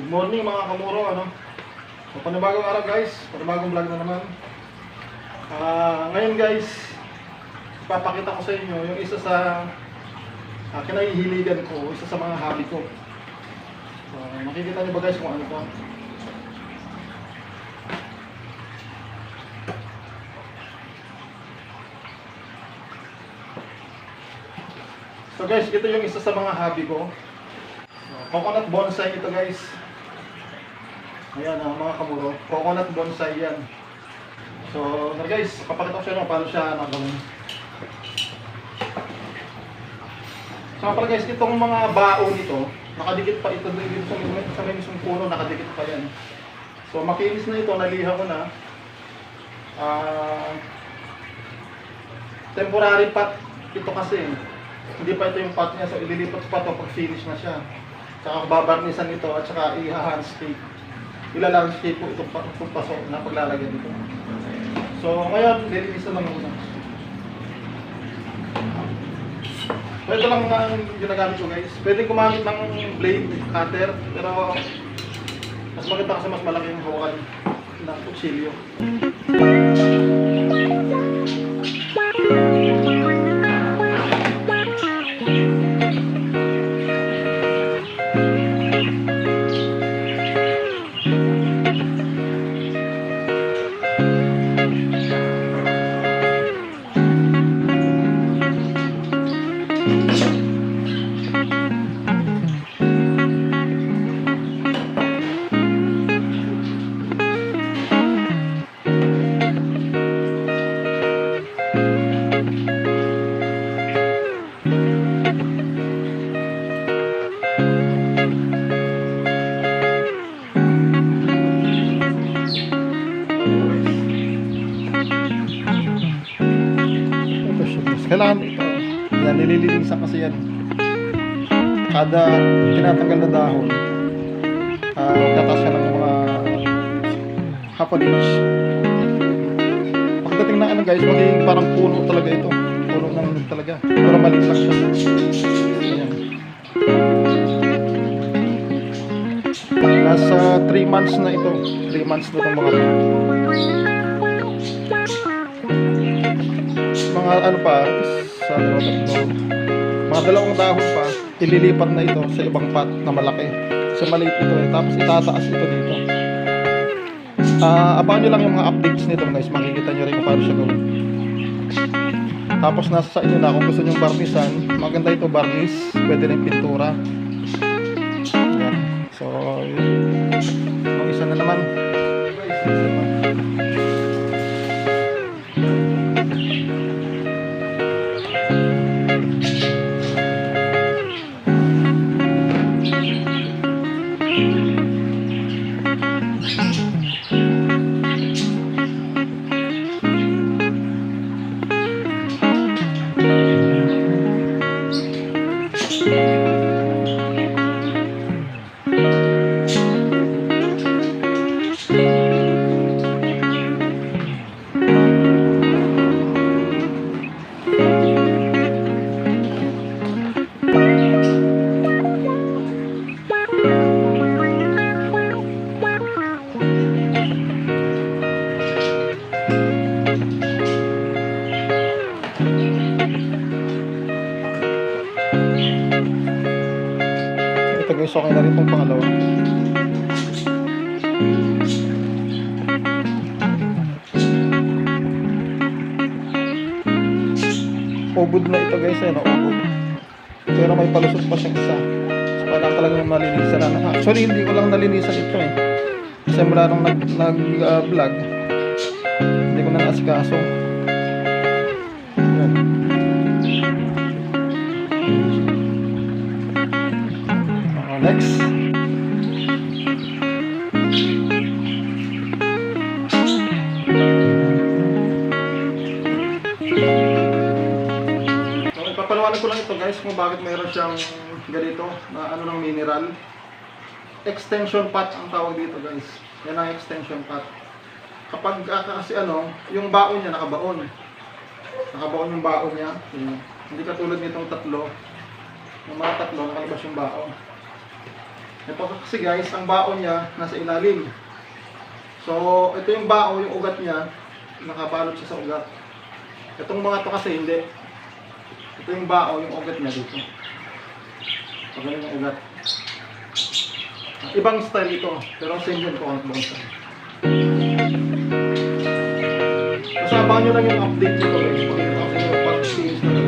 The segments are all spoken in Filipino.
Good morning mga kamuro, ano? So, panibagong araw guys, panibagong vlog na naman. Ngayon guys, ipapakita ko sa inyo yung isa sa kinahihiligan ko, isa sa mga hobby ko. So, makikita niyo ba guys kung ano to? So guys, ito yung isa sa mga hobby ko. Coconut bonsai ito guys. Ayan mga kamuro, coconut bonsai yan. So guys, papakita ko sa inyo paano siya nakagawin. So pala guys, itong mga baon nito, nakadikit pa ito dito sa may mismong puno, nakadikit pa yan. So makinis na ito, naliha ko na. Temporary pot ito kasi. Hindi pa ito yung pot niya, so ililipat pa ito pag finish na siya. Tsaka babarnisan ito at saka i-handscape. Ila-landscape po itong paso na paglalagyan dito. So ngayon, lilinisan lang muna. So ito lang ang ginagamit ko guys. Pwede gumamit ng blade, cutter, pero mas maganda kasi mas malaki yung hawakan ng kutsilyo. Kailangan ito, yan, nililinisan kasi yan. Kada tinatanggal na dahon, magtatas ka ng mga half an inch. Pagdating na ano guys, magiging parang puno talaga ito. Puno ng talaga. Pero maliit lang siya. Ayan. Nasa 3 months na ito. 3 months na itong mga ano pa, sa mga dalawang dahon pa, ililipat na ito sa ibang pot na malaki. Sa maliit ito tapos itataas ito dito. Abangan nyo lang yung mga updates nito guys, makikita nyo rin kung paano siya gawin. Tapos nasa sa inyo na kung gusto nyo barnisan, maganda ito barnis, pwede rin pintura. Ayan. So yung isa na naman. Ito guys, okay na rin itong pangalawa. Ubod na ito guys, no? Ubod. Pero may palusot pa siyang isa. So kailangan talagang malinisan na. Actually hindi ko lang nalinisan ito eh. Kasi mula nung nag-vlog, hindi ko na naasikaso. Next. So, ipapaliwanag ko lang ito guys kung bakit mayroon siyang ganito na ano ng mineral. Extension pot ang tawag dito guys. Yan ang extension pot. Kapag kasi ano, yung baon niya nakabaon. Nakabaon yung baon niya. Hindi katulad nitong tatlo. Yung mga tatlo nakalabas yung baon. Ito kasi guys, ang bao niya nasa ilalim. So, ito yung bao, yung ugat niya, nakabalot siya sa ugat. Itong mga to kasi hindi. Ito yung bao, yung ugat niya dito. So, ganun yung ugat. Ibang style ito, pero same yun kung anong style. Kasama nyo lang yung update nito guys. Pakita ko sa inyo pag-change na rin.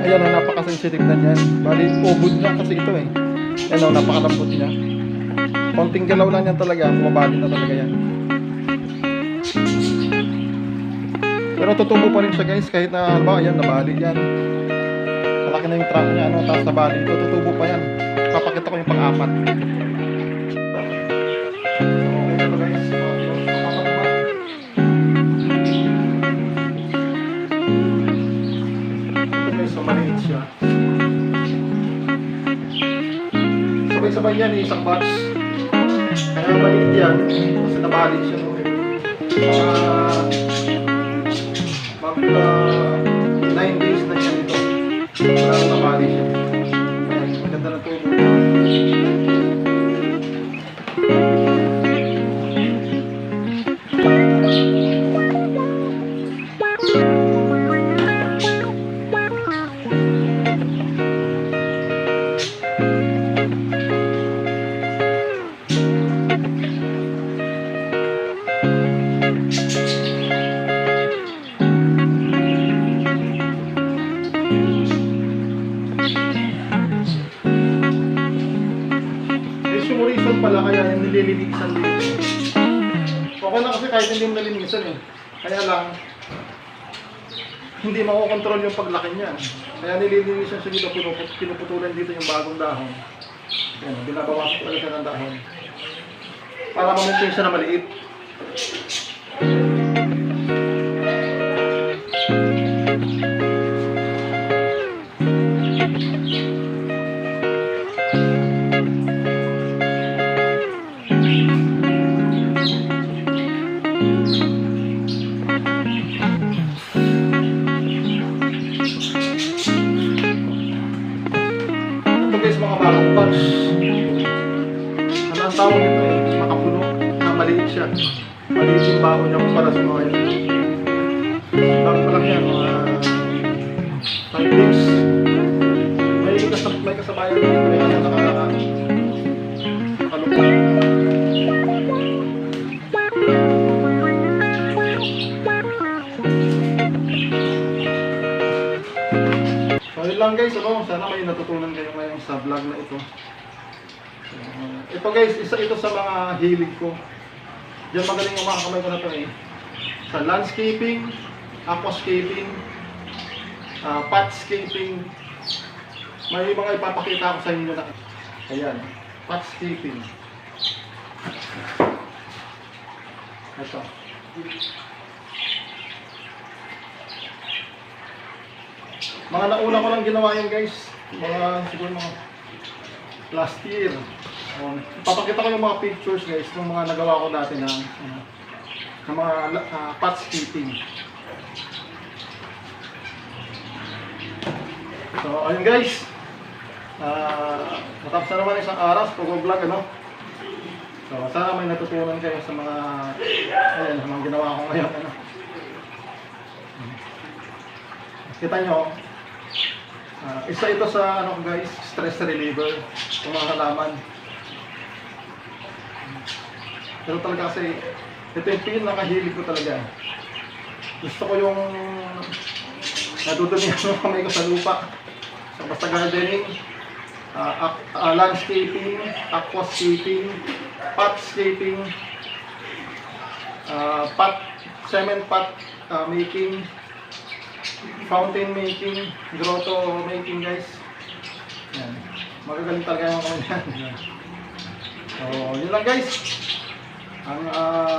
Ayan o, napaka-sensitive na niyan. Bali, ubod na kasi ito eh. Ayan o, napakalambot niya. Konting galaw lang yan talaga, bumabali na talaga yan. Pero tutubo pa rin siya guys, kahit na, halimbawa yan, nabali yan. Malaki na yung trunk niya, ano, tapos nabali ito, tutubo pa yan. Papakita ko yung pang-apat. Maliit siya. Sabay-sabay yan eh, isang batch. Kaya maliit yan, kasi nabali siya. No? Mag 9 days na siya dito. Wala na nabali siya. Maganda na tubo. Pala kaya yung nililinisan dito. Okay na kasi kahit hindi mo nalinisan eh. Kaya lang, hindi makokontrol yung paglaki niya. Kaya nililinisan siya dito, pinuputulan dito yung bagong dahon. Yan, binabawasan talaga siya ng dahon. Para ma-maintain siya na maliit. Guys, mga bagong batch. Ano ang tawag nito eh? Makapuno na maliit siya. Maliit yung baho niya para sa mga yun. Bago pa lang yan, mga 5 days. May kasabayan dito. May nakalupang. So yun lang guys, ano, sana may natutunan kayo ngayon sa vlog na ito. Ito guys, isa ito sa mga hilig ko. Diyan magaling yung mga kamay ko na ito eh. Sa landscaping, aquascaping, potscaping. May mga ipapakita ko sa inyo na. Ayan, potscaping. Ito. Mga nauna ko lang ginawa yun guys. Siguro mga last year. Papakita ko yung mga pictures guys ng mga nagawa ko dati ng mga potscaping. So ayun guys. Matapos na naman isang araw sa pag-vlog ano. So sana may natutunan kayo sa mga mga ginawa ko ngayon ano. Kita nyo, isa ito sa ano guys, stress reliever kung mga kalaman. Pero talaga kasi ito yung pinakahilig ko talaga. Gusto ko yung Natutunan yung kamay ko sa lupa. So, basta gardening, landscaping, aquascaping, potscaping, cement pot making, fountain making, grotto making guys. Yan. Magagaling talaga yung kamay yan. So, yun lang guys. Ang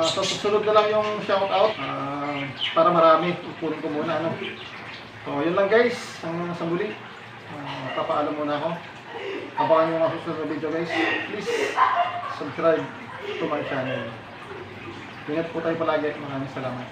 sa susunod na lang yung shoutout para marami. Ipunin ko muna ano. So, yun lang guys. Hanggang sa muli. Papaalam muna ako. Abangan nyo mga susunod na video guys. Please subscribe to my channel. Ingat po tayo palagi. Maraming salamat.